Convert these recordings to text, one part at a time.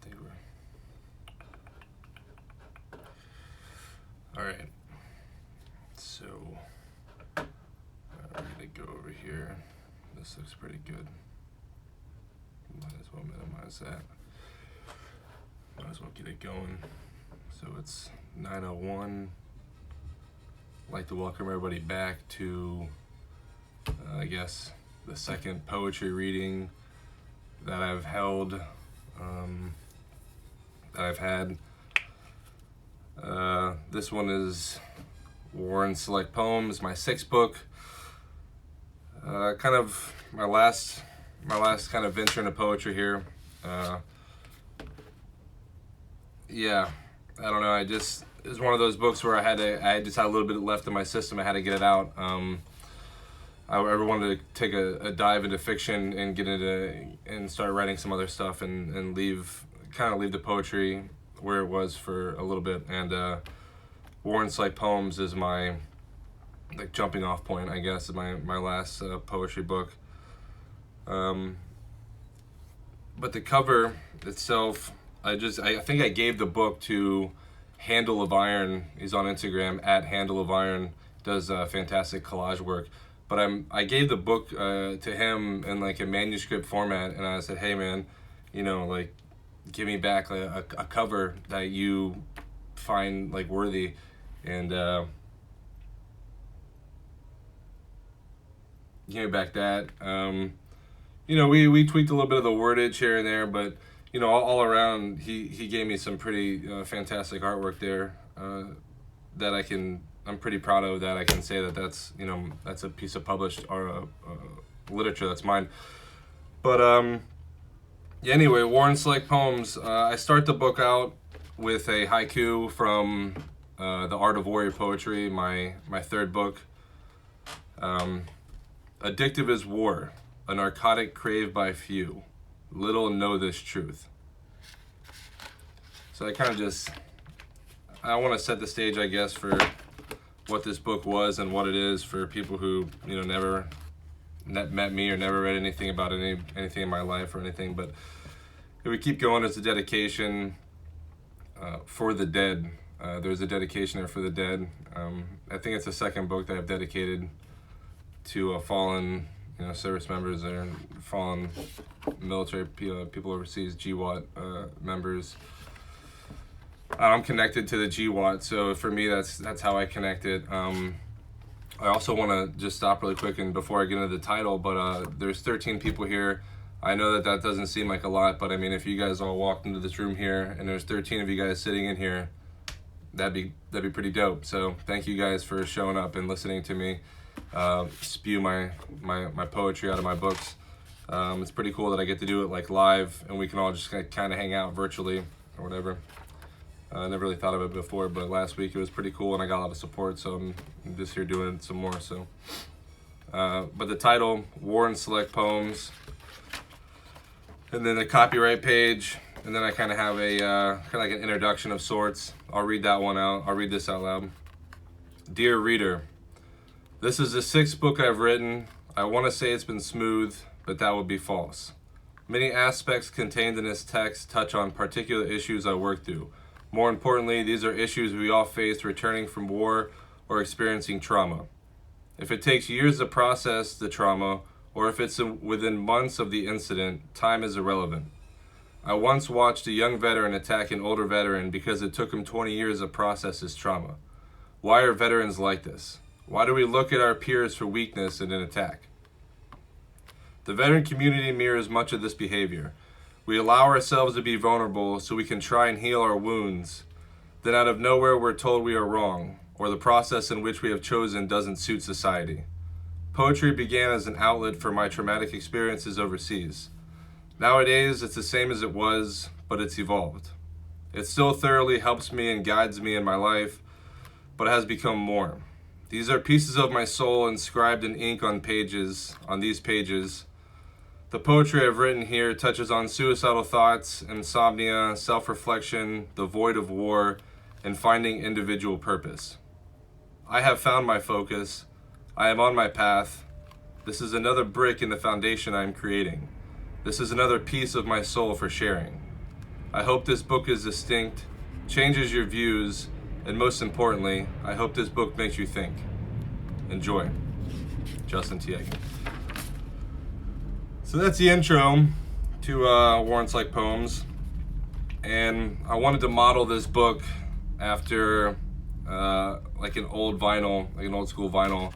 they were. All right. So we're gonna go over here. This looks pretty good. Might as well minimize that. Might as well get it going. So it's 9:01. I'd like to welcome everybody back to, I guess, the second poetry reading that I've held, that I've had. This one is Warren Select Poems, my sixth book. Kind of my last kind of venture into poetry here. Yeah, I don't know. It's one of those books where I just had a little bit left in my system. I had to get it out. I ever wanted to take a dive into fiction and get into and start writing some other stuff and leave the poetry where it was for a little bit. And Warren Select Poems is my jumping off point, I guess, is my last poetry book. But the cover itself, I think I gave the book to Handle of Iron. He's on Instagram at Handle of Iron, does fantastic collage work. But I gave the book to him in like a manuscript format, and I said, hey man, give me back a cover that you find worthy. And give me back that. We tweaked a little bit of the wordage here and there, but all around he gave me some pretty fantastic artwork there that I'm pretty proud of. That I can say that's a piece of published literature that's mine. But anyway, Warren Select Poems. I start the book out with a haiku from The Art of Warrior Poetry, my third book. Addictive is war, a narcotic craved by few. Little know this truth. So I want to set the stage, I guess, for what this book was and what it is for people who never met me or never read anything about anything in my life or anything. But if we keep going, it's a dedication for the dead. There's a dedication there for the dead. I think it's the second book that I've dedicated to fallen service members and fallen military people overseas, GWAT members. I'm connected to the GWAT, so for me that's how I connect it. I also want to just stop really quick and before I get into the title, but there's 13 people here. I know that doesn't seem like a lot, but I mean, if you guys all walked into this room here and there's 13 of you guys sitting in here, that'd be pretty dope. So thank you guys for showing up and listening to me spew my poetry out of my books. It's pretty cool that I get to do it live and we can all just kind of hang out virtually or whatever. I never really thought of it before, but last week it was pretty cool and I got a lot of support, so I'm just here doing some more. So, but the title, Warren Select Poems, and then the copyright page, and then I kind of have a kind of like an introduction of sorts. I'll read that one out. I'll read this out loud. Dear reader, this is the sixth book I've written. I want to say it's been smooth, but that would be false. Many aspects contained in this text touch on particular issues I work through. More importantly, these are issues we all face returning from war or experiencing trauma. If it takes years to process the trauma, or if it's within months of the incident, time is irrelevant. I once watched a young veteran attack an older veteran because it took him 20 years to process his trauma. Why are veterans like this? Why do we look at our peers for weakness in an attack? The veteran community mirrors much of this behavior. We allow ourselves to be vulnerable so we can try and heal our wounds. Then out of nowhere we're told we are wrong, or the process in which we have chosen doesn't suit society. Poetry began as an outlet for my traumatic experiences overseas. Nowadays it's the same as it was, but it's evolved. It still thoroughly helps me and guides me in my life, but it has become more. These are pieces of my soul inscribed in ink on these pages. The poetry I've written here touches on suicidal thoughts, insomnia, self-reflection, the void of war, and finding individual purpose. I have found my focus. I am on my path. This is another brick in the foundation I am creating. This is another piece of my soul for sharing. I hope this book is distinct, changes your views, and most importantly, I hope this book makes you think. Enjoy. Justin Eggen. So that's the intro to Warrants Like Poems. And I wanted to model this book after like an old vinyl, like an old school vinyl,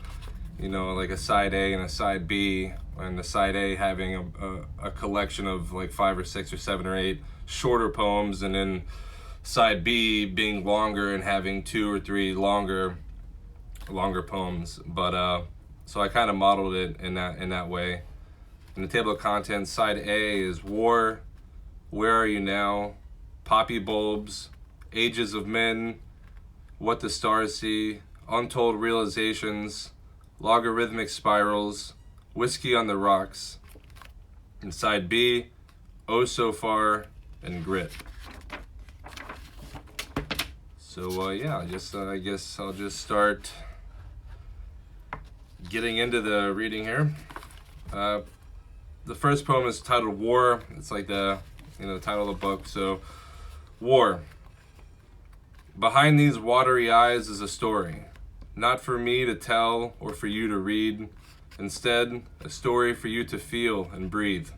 you know, like a side A and a side B, and the side A having a collection of like 5 or 6 or 7 or 8 shorter poems, and then side B being longer and having 2 or 3 longer poems. But so I kind of modeled it in that way. In the table of contents, side A is War, Where Are You Now, Poppy Bulbs, Ages of Men, What the Stars See, Untold Realizations, Logarithmic Spirals, Whiskey on the Rocks. And side B, Oh So Far, and Grit. So yeah, I guess I'll just start getting into the reading here. The first poem is titled War. It's like the title of the book. So, War. Behind these watery eyes is a story, not for me to tell or for you to read. Instead, a story for you to feel and breathe.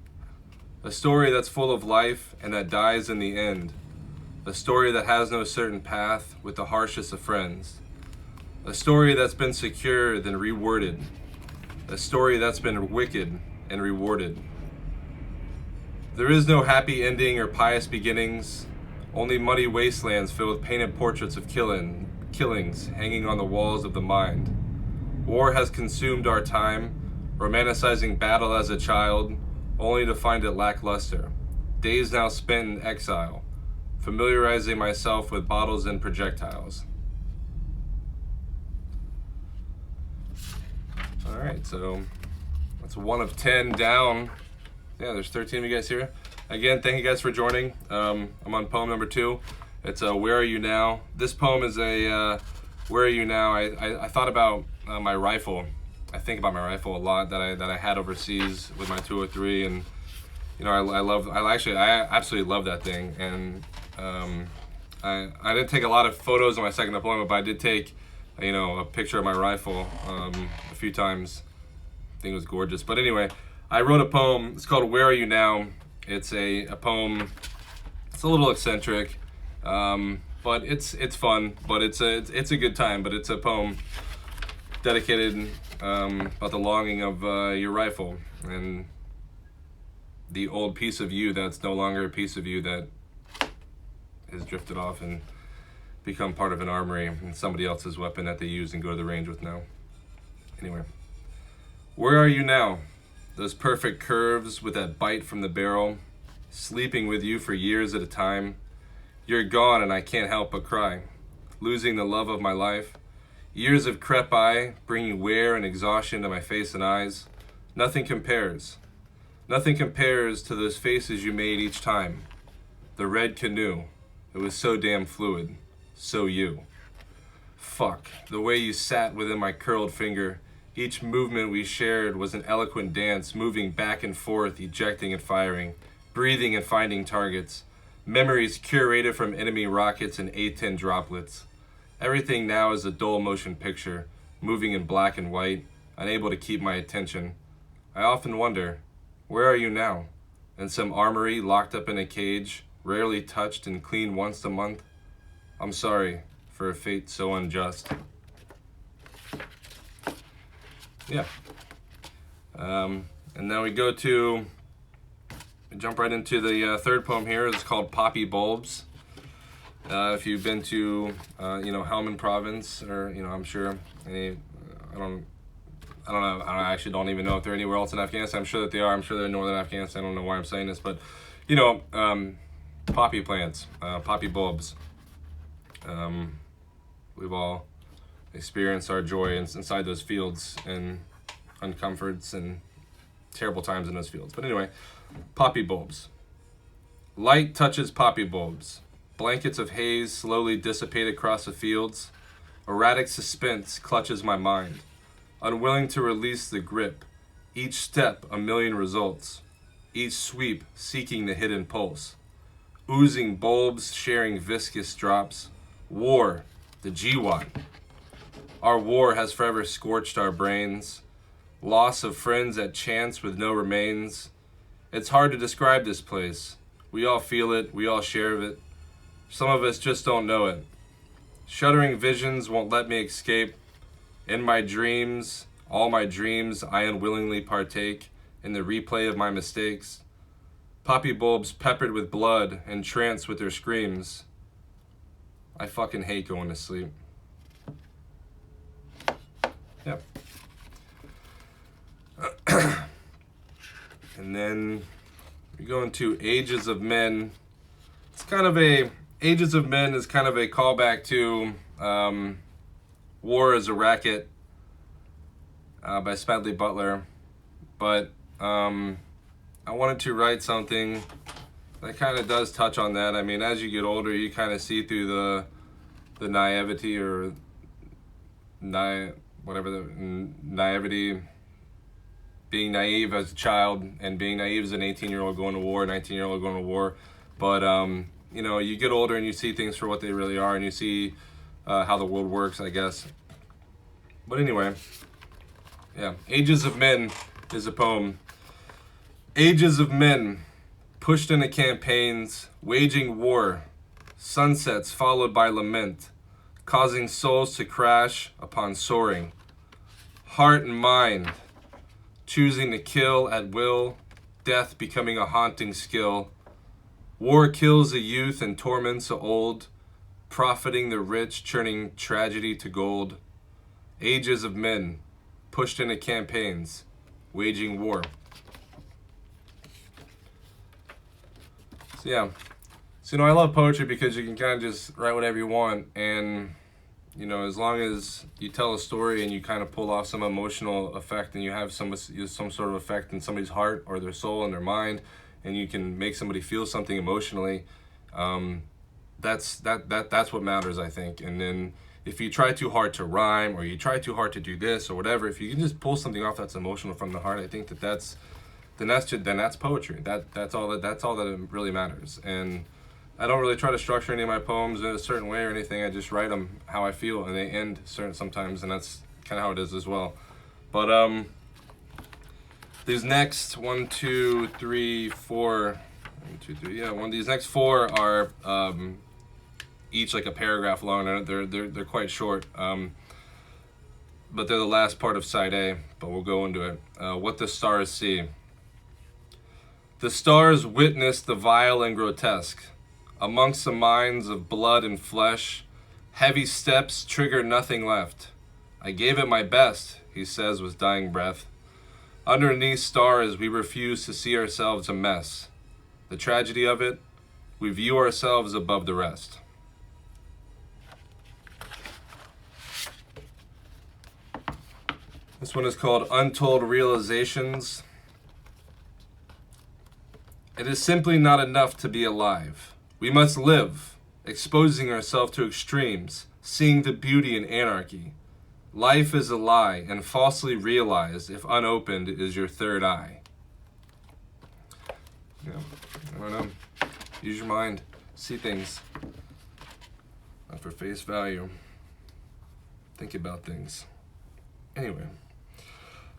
A story that's full of life and that dies in the end. A story that has no certain path with the harshest of friends. A story that's been secured and reworded. A story that's been wicked and rewarded. There is no happy ending or pious beginnings, only muddy wastelands filled with painted portraits of killings hanging on the walls of the mind. War has consumed our time, romanticizing battle as a child, only to find it lackluster. Days now spent in exile, familiarizing myself with bottles and projectiles. All right, so that's 1 of 10 down. Yeah, there's 13 of you guys here. Again, thank you guys for joining. I'm on poem number 2. It's Where Are You Now? This poem is a Where Are You Now? I thought about my rifle. I think about my rifle a lot that I had overseas with my 203, and you know I absolutely love that thing. And I didn't take a lot of photos on my second deployment, but I did take a picture of my rifle a few times. I think it was gorgeous. But anyway, I wrote a poem. It's called Where Are You Now? It's a poem. It's a little eccentric, but it's fun. But it's a good time. But it's a poem dedicated about the longing of your rifle and the old piece of you that's no longer a piece of you, that has drifted off and become part of an armory and somebody else's weapon that they use and go to the range with now. Anyway, where are you now? Those perfect curves with that bite from the barrel, sleeping with you for years at a time. You're gone and I can't help but cry, losing the love of my life. Years of crepi, bringing wear and exhaustion to my face and eyes. Nothing compares. Nothing compares to those faces you made each time. The red canoe. It was so damn fluid. So you. Fuck. The way you sat within my curled finger. Each movement we shared was an eloquent dance, moving back and forth, ejecting and firing, breathing and finding targets. Memories curated from enemy rockets and A-10 droplets. Everything now is a dull motion picture, moving in black and white, unable to keep my attention. I often wonder, where are you now? In some armory locked up in a cage, rarely touched and cleaned once a month? I'm sorry for a fate so unjust. Yeah. And then we jump right into the third poem here. It's called Poppy Bulbs. If you've been to, Helmand Province, or, I'm sure I don't know. I actually don't even know if they're anywhere else in Afghanistan. I'm sure that they are. I'm sure they're in northern Afghanistan. I don't know why I'm saying this, but, poppy plants, poppy bulbs. We've all experienced our joy inside those fields and uncomforts and terrible times in those fields. But anyway, poppy bulbs. Light touches poppy bulbs. Blankets of haze slowly dissipate across the fields. Erratic suspense clutches my mind. Unwilling to release the grip. Each step a million results. Each sweep seeking the hidden pulse. oozing bulbs, sharing viscous drops. War, the G1. Our war has forever scorched our brains. Loss of friends at chance with no remains. It's hard to describe this place. We all feel it, we all share of it. Some of us just don't know it. Shuddering visions won't let me escape. In my dreams, all my dreams, I unwillingly partake in the replay of my mistakes. Poppy bulbs peppered with blood, entranced with their screams. I fucking hate going to sleep. Yep. And then we go into Ages of Men. Ages of Men is kind of a callback to War is a Racket by Smedley Butler. But I wanted to write something that kind of does touch on that. I mean, as you get older, you kind of see through the naivety or naivety, being naive as a child and being naive as an 18-year-old going to war, 19-year-old going to war. But, you get older and you see things for what they really are, and you see how the world works, I guess. But anyway, yeah, Ages of Men is a poem. Ages of men, pushed into campaigns, waging war, sunsets followed by lament, causing souls to crash upon soaring. Heart and mind, choosing to kill at will, death becoming a haunting skill. War kills the youth and torments the old, profiting the rich, churning tragedy to gold. Ages of men, pushed into campaigns, waging war. So yeah, I love poetry because you can kind of just write whatever you want, and as long as you tell a story and you kind of pull off some emotional effect and you have some sort of effect in somebody's heart or their soul and their mind, and you can make somebody feel something emotionally, that's what matters, I think. And then if you try too hard to rhyme or you try too hard to do this or whatever, if you can just pull something off that's emotional from the heart, I think that's poetry. That's all that really matters. And I don't really try to structure any of my poems in a certain way or anything. I just write them how I feel, and they end certain sometimes, and that's kind of how it is as well. But these next these next four are each like a paragraph long. They're quite short. But they're the last part of side A. But we'll go into it. What the stars see. The stars witness the vile and grotesque. Amongst the minds of blood and flesh, heavy steps trigger nothing left. I gave it my best, he says with dying breath. Underneath stars, we refuse to see ourselves a mess. The tragedy of it, we view ourselves above the rest. This one is called Untold Realizations. It is simply not enough to be alive. We must live, exposing ourselves to extremes, seeing the beauty in anarchy. Life is a lie, and falsely realized, if unopened, is your third eye. Yeah, I don't know. Use your mind. See things. Not for face value. Think about things. Anyway.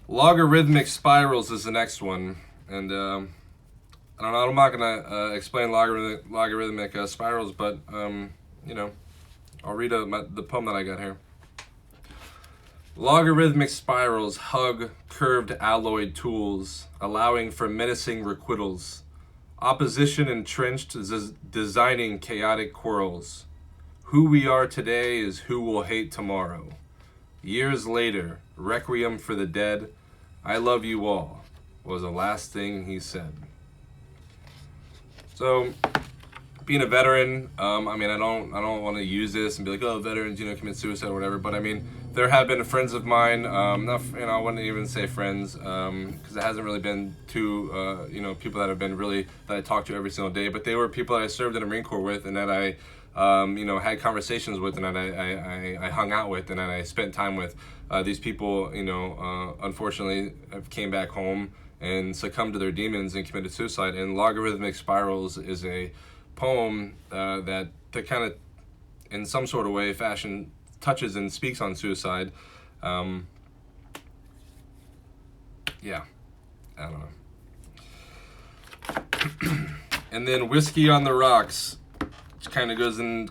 Logarithmic spirals is the next one. And, I don't know, I'm not going to explain logarithmic spirals, but, I'll read the poem that I got here. Logarithmic spirals hug curved alloyed tools, allowing for menacing requittals. Opposition entrenched designing chaotic quarrels. Who we are today is who we'll hate tomorrow. Years later, requiem for the dead, I love you all, was the last thing he said. So, being a veteran, I don't want to use this and be like, oh, veterans, commit suicide or whatever. But I mean, there have been friends of mine. I wouldn't even say friends, because it hasn't really been two, people that have been really that I talk to every single day. But they were people that I served in the Marine Corps with, and that I, had conversations with, and that I hung out with, and that I spent time with. These people, unfortunately, came back home and succumbed to their demons and committed suicide. And logarithmic spirals is a poem that kind of, in some sort of way, fashion touches and speaks on suicide. Yeah, I don't know. And then Whiskey on the Rocks, which kind of goes in,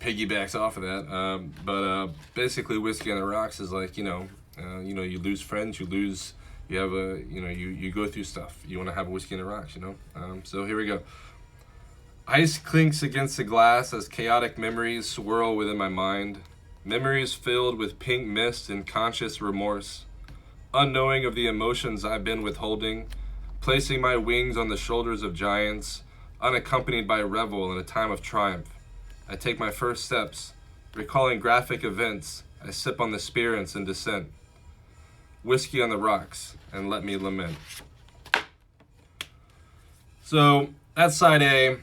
piggybacks off of that. But basically, Whiskey on the Rocks is like, you lose friends, you have you go through stuff. You want to have a whiskey on the rocks, So here we go. Ice clinks against the glass as chaotic memories swirl within my mind. Memories filled with pink mist and conscious remorse. Unknowing of the emotions I've been withholding, placing my wings on the shoulders of giants, unaccompanied by revel in a time of triumph. I take my first steps, recalling graphic events. I sip on the spirits in descent. Whiskey on the Rocks, and let me lament. So that's side A.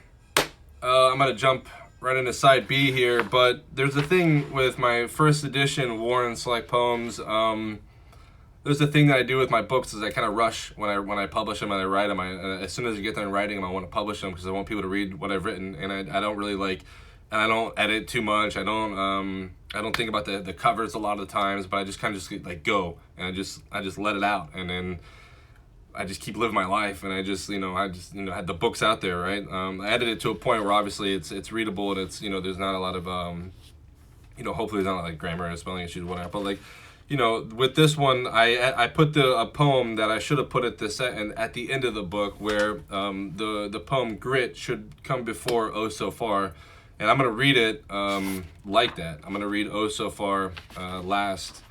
I'm going to jump right into side B here, but there's a thing with my first edition Warren Select Poems. There's a thing that I do with my books is I kind of rush when I publish them and I write them. As soon as I get done writing them, I want to publish them because I want people to read what I've written, and I don't really and I don't edit too much. I don't think about the covers a lot of the times, but I just kind of just go, and I just let it out, and then I just keep living my life, and I just had the books out there, right? I edited it to a point where obviously it's readable, and it's there's not a lot of hopefully there's not like grammar or spelling issues, whatever. But with this one, I put a poem that I should have put at the end of the book, where the poem Grit should come before Oh So Far. And I'm going to read it like that. I'm going to read Oh So Far last,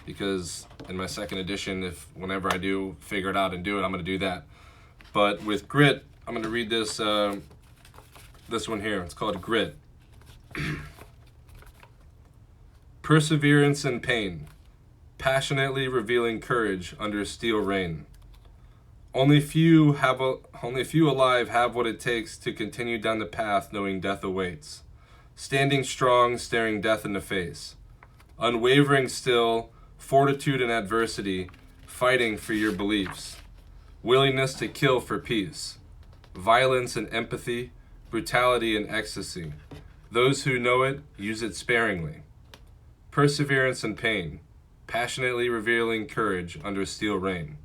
because in my second edition, whenever I do figure it out and do it, I'm going to do that. But with Grit, I'm going to read this one here. It's called Grit. Perseverance and pain, passionately revealing courage under steel rain. Only few alive have what it takes to continue down the path knowing death awaits. Standing strong, staring death in the face. Unwavering still, fortitude in adversity, fighting for your beliefs. Willingness to kill for peace. Violence and empathy, brutality and ecstasy. Those who know it, use it sparingly. Perseverance and pain, passionately revealing courage under steel rain.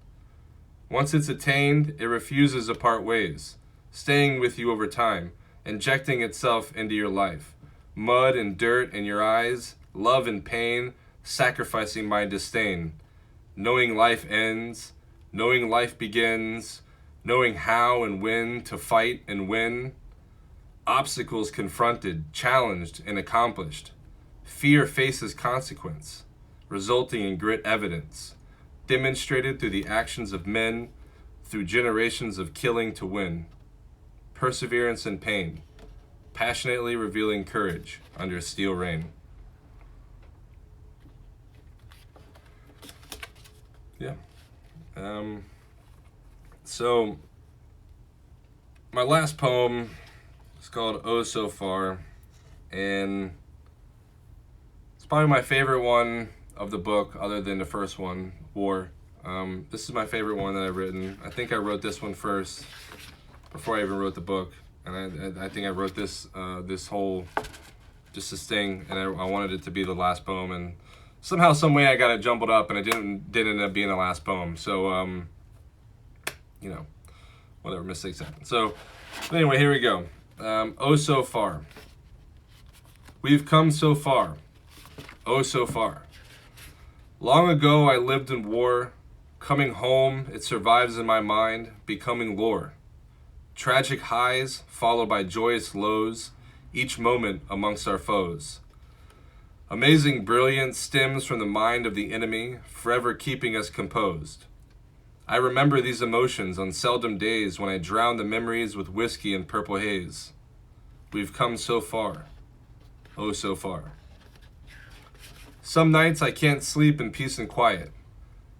Once it's attained, it refuses to part ways, staying with you over time, injecting itself into your life. Mud and dirt in your eyes, love and pain, sacrificing my disdain. Knowing life ends, knowing life begins, knowing how and when to fight and win. Obstacles confronted, challenged, and accomplished. Fear faces consequence, resulting in grit evidence. Demonstrated through the actions of men, through generations of killing to win. Perseverance and pain, passionately revealing courage under steel rain. Yeah. So, my last poem is called Oh So Far, and it's probably my favorite one of the book, other than the first one, War. This is my favorite one that I've written. I think I wrote this one first, before I even wrote the book, and I think I wrote this whole, just this thing, and I wanted it to be the last poem, and somehow, some way, I got it jumbled up, and it didn't end up being the last poem. So, whatever, mistakes happen. So, anyway, here we go. Oh So Far. We've come so far. Oh So Far. Long ago I lived in war. Coming home, it survives in my mind, becoming lore. Tragic highs, followed by joyous lows, each moment amongst our foes. Amazing brilliance stems from the mind of the enemy, forever keeping us composed. I remember these emotions on seldom days when I drown the memories with whiskey and purple haze. We've come so far. Oh So Far. Some nights I can't sleep in peace and quiet.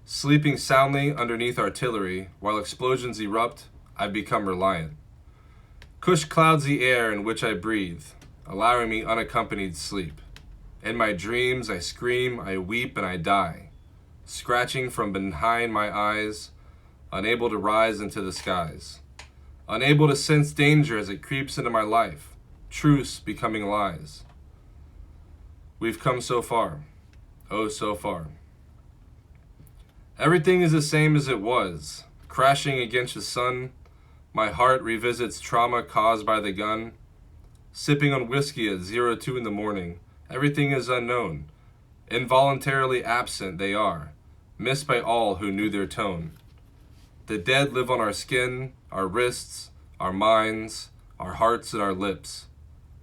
Sleeping soundly underneath artillery, while explosions erupt, I've become reliant. Kush clouds the air in which I breathe, allowing me unaccompanied sleep. In my dreams I scream, I weep, and I die, scratching from behind my eyes, unable to rise into the skies. unable to sense danger as it creeps into my life, truths becoming lies. We've come so far, oh so far. Everything is the same as it was, crashing against the sun. My heart revisits trauma caused by the gun. Sipping on whiskey at 02 in the morning. Everything is unknown. Involuntarily absent they are, missed by all who knew their tone. The dead live on our skin, our wrists, our minds, our hearts and our lips.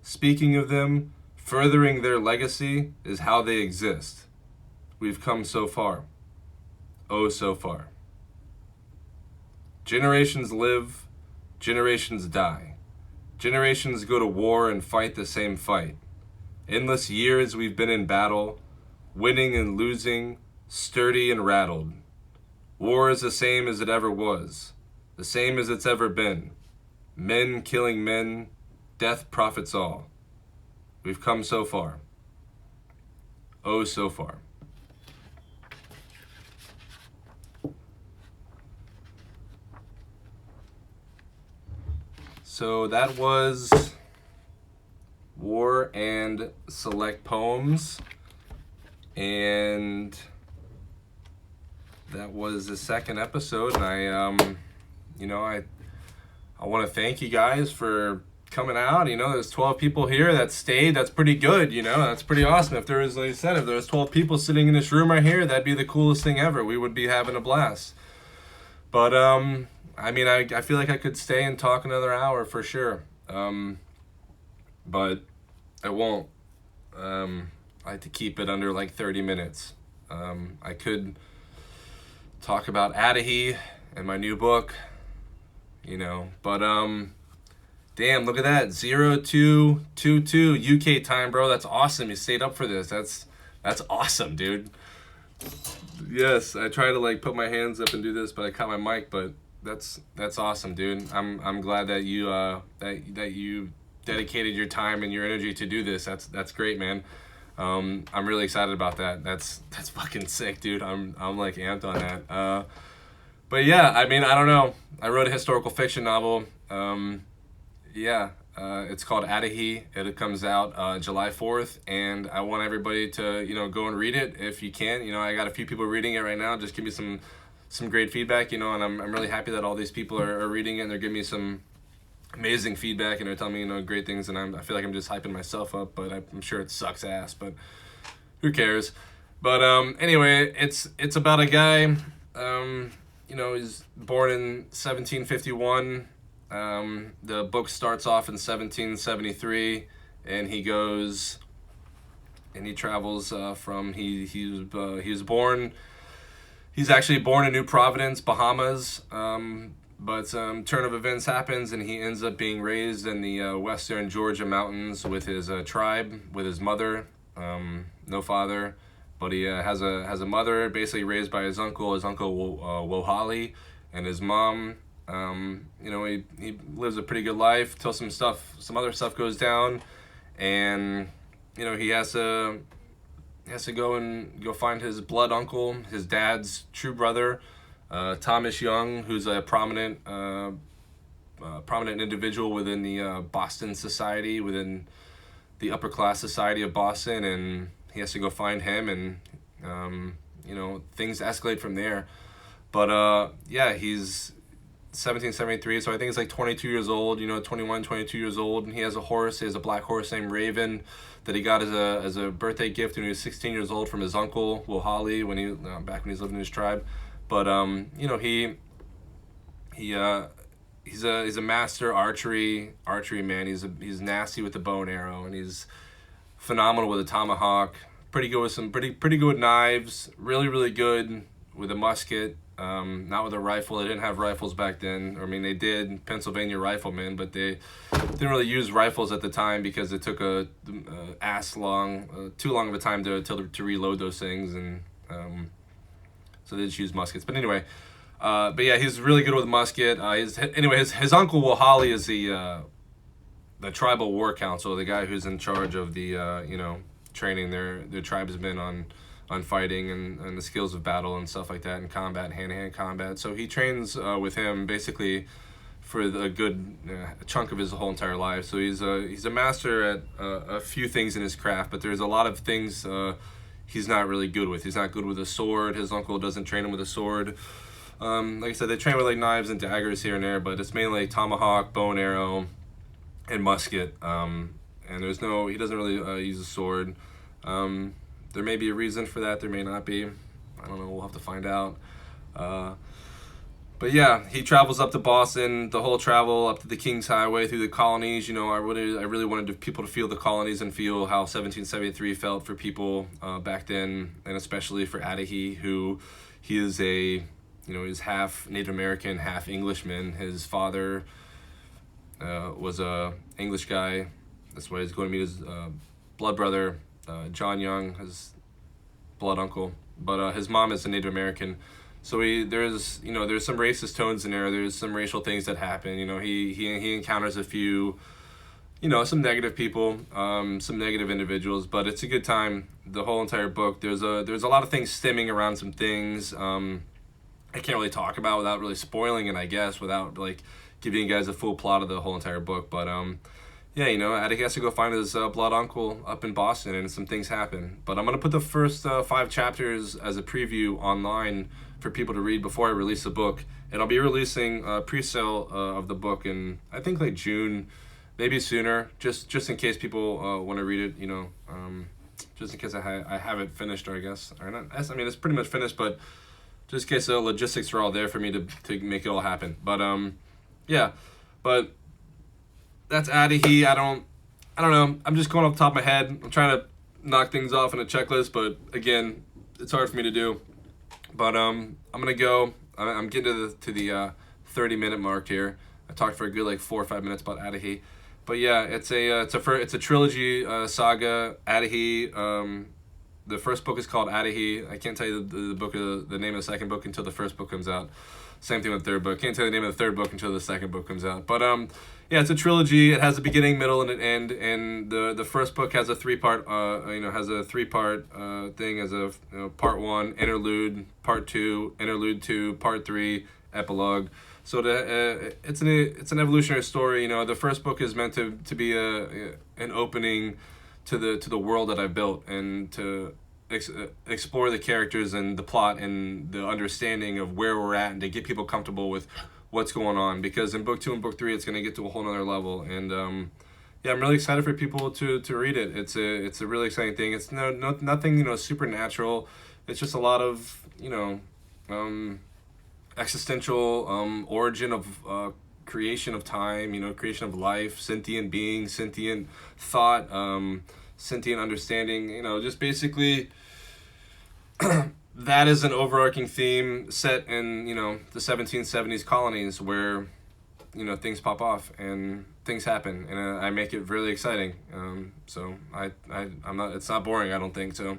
Speaking of them, furthering their legacy is how they exist. We've come so far. Oh, so far. Generations live, generations die. Generations go to war and fight the same fight. Endless years we've been in battle, winning and losing, sturdy and rattled. War is the same as it ever was, the same as it's ever been. Men killing men, death profits all. We've come so far. Oh, so far. So that was War and Select Poems, and that was the second episode. And I want to thank you guys for coming out. There's 12 people here that stayed. That's pretty good. That's pretty awesome. If there was, like I said, if there was 12 people sitting in this room right here, that'd be the coolest thing ever. We would be having a blast. But I feel like I could stay and talk another hour for sure. But I won't. I like to keep it under like 30 minutes. I could talk about Adahy and my new book, but damn, look at that. 0222 UK time, bro. That's awesome. You stayed up for this. That's awesome, dude. Yes, I try to like put my hands up and do this, but I caught my mic, but that's awesome, dude. I'm glad that you that you dedicated your time and your energy to do this. That's great, man. I'm really excited about that. That's fucking sick, dude. I'm like amped on that. But yeah, I don't know. I wrote a historical fiction novel. It's called Adahy. It comes out July 4th, and I want everybody to go and read it if you can. I got a few people reading it right now. Just give me some great feedback, and I'm really happy that all these people are reading it and they're giving me some amazing feedback and they're telling me great things, and I feel like I'm just hyping myself up, but I'm sure it sucks ass, but who cares. But anyway, it's about a guy. He's born in 1751. The book starts off in 1773, and he goes and he travels from he was born. He's actually born in New Providence, Bahamas. But turn of events happens, and he ends up being raised in the western Georgia mountains with his tribe, with his mother, no father, but he has a mother, basically raised by his uncle Wohali, and his mom. He lives a pretty good life till some other stuff goes down, and he has to go find his blood uncle, his dad's true brother, Thomas Young, who's a prominent individual within the Boston society, within the upper class society of Boston, and he has to go find him, and things escalate from there. But he's 1773, so I think it's like 22 years old, 21, 22 years old, and he has a horse. He has a black horse named Raven that he got as a birthday gift when he was 16 years old from his uncle Wohali back when he was living in his tribe. But he's a master archery man. He's nasty with the bow and arrow, and he's phenomenal with a tomahawk. Pretty good with pretty good with knives. Really, really good with a musket. Not with a rifle. They didn't have rifles back then. They did, Pennsylvania riflemen, but they didn't really use rifles at the time because it took too long of a time to reload those things, and so they just use muskets. But anyway, he's really good with musket. His uncle Wohali is the tribal war council, the guy who's in charge of the training their tribesmen on fighting and the skills of battle and stuff like that, and combat, hand-to-hand combat. So he trains with him basically for a good chunk of his whole entire life. So he's a master at a few things in his craft, but there's a lot of things he's not really good with. He's not good with a sword. His uncle doesn't train him with a sword. Like I said, they train with like knives and daggers here and there, but it's mainly like tomahawk, bow and arrow, and musket. And he doesn't really use a sword. There may be a reason for that. There may not be. I don't know. We'll have to find out. But yeah, he travels up to Boston, the whole travel up to the King's Highway through the colonies. You know, I really wanted people to feel the colonies and feel how 1773 felt for people back then, and especially for Adahy, who he is he's half Native American, half Englishman. His father was a English guy. That's why he's going to meet his blood brother, John Young, his blood uncle. But his mom is a Native American. So there's some racist tones in there. There's some racial things that happen. You know, he encounters a few, some negative people, some negative individuals. But it's a good time. The whole entire book. There's a lot of things stemming around some things. I can't really talk about without really spoiling it, I guess, without like giving you guys a full plot of the whole entire book. But yeah, Adahy has to go find his blood uncle up in Boston, and some things happen. But I'm gonna put the first 5 chapters as a preview online for people to read before I release the book, and I'll be releasing pre-sale of the book in I think like June, maybe sooner, just in case people want to read it. Just in case I have it finished, or I guess, or not. I mean, it's pretty much finished, but just in case the logistics are all there for me to make it all happen. But yeah, but that's Adahy. I don't know. I'm just going off the top of my head. I'm trying to knock things off in a checklist, but again, it's hard for me to do. But I'm gonna go. I'm getting to the 30-minute mark here. I talked for a good like 4 or 5 minutes about Adahy. But yeah, it's a trilogy saga. Adahy. The first book is called Adahy. I can't tell you the name of the second book until the first book comes out. Same thing with the third book. Can't tell you the name of the third book until the second book comes out. But yeah, it's a trilogy. It has a beginning, middle, and an end. And the first book has a 3-part thing as a part 1 interlude, part 2 interlude 2, part 3 epilogue. So it's an evolutionary story. The first book is meant to be an opening to the world that I've built, and to explore the characters and the plot and the understanding of where we're at, and to get people comfortable with what's going on, because in book 2 and book 3 it's going to get to a whole nother level. And yeah, I'm really excited for people to read it. It's a really exciting thing. It's nothing supernatural. It's just a lot of existential origin of creation of time, creation of life, sentient being, sentient thought, sentient understanding, just basically that is an overarching theme set in, the 1770s colonies, where, things pop off and things happen, and I make it really exciting. So I'm not, it's not boring, I don't think. So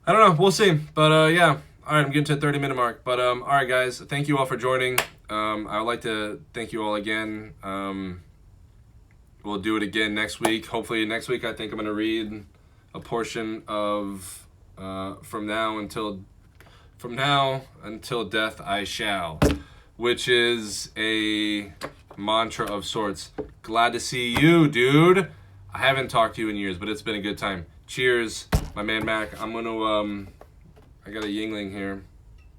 I don't know, we'll see. But yeah, all right, I'm getting to the 30-minute mark. But all right, guys, thank you all for joining. I would like to thank you all again. We'll do it again next week. Hopefully next week I think I'm going to read a portion of From Now Until Death I Shall, which is a mantra of sorts. Glad to see you, dude. I haven't talked to you in years, but it's been a good time. Cheers, my man Mac. I'm going to, I got a Yingling here.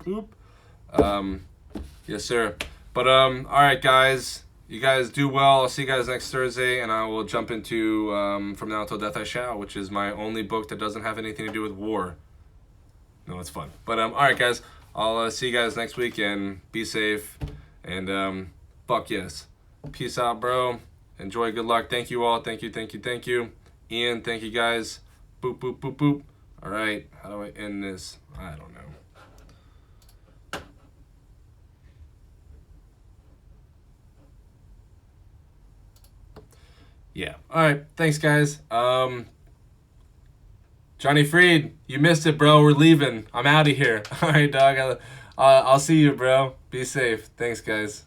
Oop. Yes, sir. But, all right, guys. You guys do well. I'll see you guys next Thursday, and I will jump into From Now Until Death I Shall, which is my only book that doesn't have anything to do with war. No, it's fun. But, all right, guys. I'll see you guys next week, and be safe. And, fuck yes. Peace out, bro. Enjoy. Good luck. Thank you all. Thank you, thank you, thank you. Ian, thank you, guys. Boop, boop, boop, boop. All right. How do I end this? I don't know. Yeah. All right. Thanks, guys. Johnny Freed, you missed it, bro. We're leaving. I'm out of here. All right, dog. I'll see you, bro. Be safe. Thanks, guys.